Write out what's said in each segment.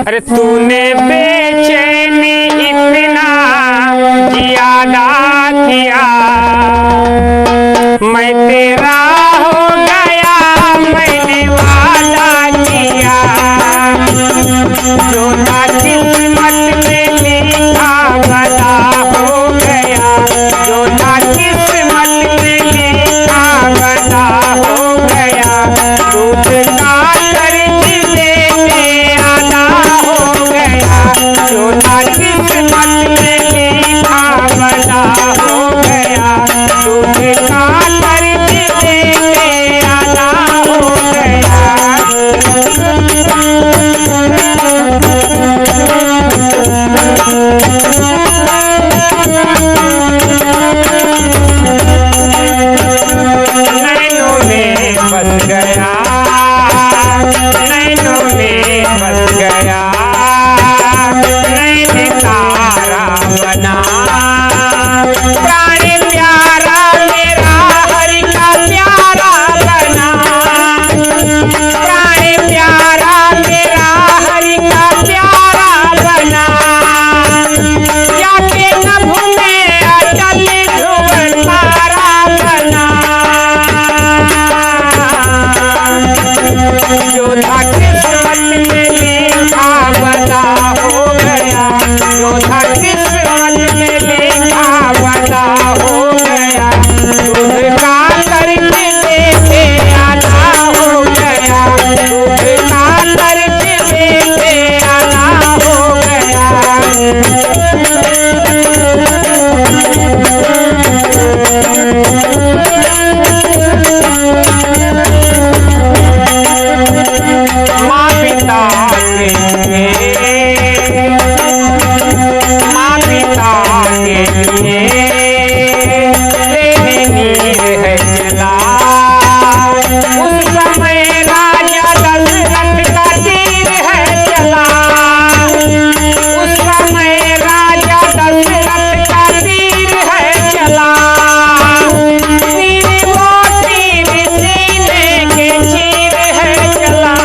अरे तूने बेचैनी इतना ज्यादा किया, मैं तेरा हो गया, मैंने वादा किया। जो ना किस्मत में लिखा बता हो गया, जो ना किस्मत में लिखा बता हो गया। दूध का कर्ज लेने आना हो गया, जो ना किस्मत में लिखा बता हो गया। दूध का कर्ज लेने आना हो गया। नैनों में बस गया, नैनों में बस गया, नैन तारा बना। प्राण प्यारा मेरा हरि का प्यारा बना, प्राण प्यारा मेरा हरि का प्यारा बना। जाके नभ में अचल ध्रुव तारा बना। जो था किस्मत में लिखा बता हो गया, जो था किस्मत में लिखा बता हो गया। दूध का कर्ज लेके आना हो गया, दूध का कर्ज लेके आना हो गया। माँ पिता के लिए, माँ पिता के लिए लेने नीर है चला। उस समय राजा दशरथ का तीर है चला, उस समय राजा दशरथ का तीर है चला। तीर वो तीर सीने के चीर है चला।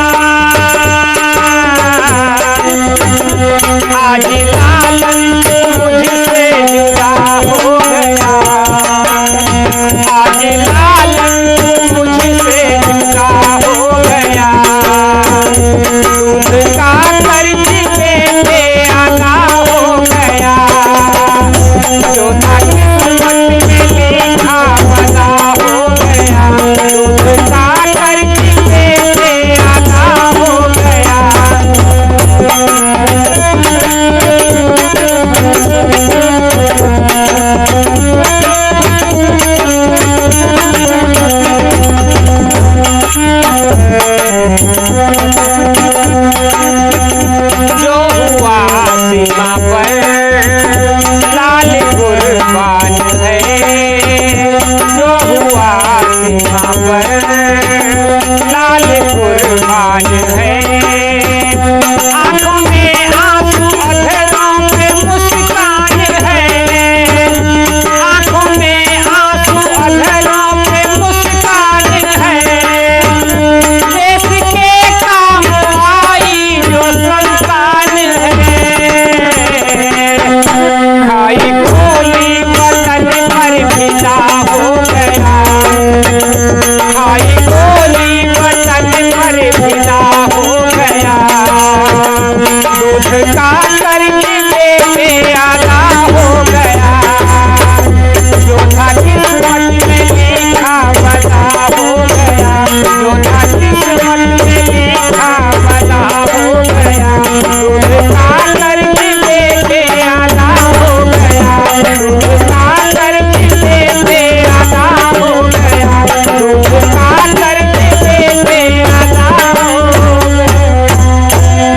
आज लालन मुझसे जुदा हो गया, आज लालन मुझसे जुदा हो गया। दूध का कर्ज लेके आना हो गया, जो था किस्मत में लिखा बता हो गया। दूध का कर्ज लेके आना हो गया। जो हुआ सीमा पर लाल कुर्बान है, जो हुआ सीमा पर लाल कुर्बान है। आंखों में आंसू अधरों में मुस्कान है, आंखों में आंसू अधरों में मुस्कान है। देश के काम आई जो संतान है, खाई गोली वतन पर फिदा हो गया, खाई गोली वतन पर फिदा हो गया। दूध का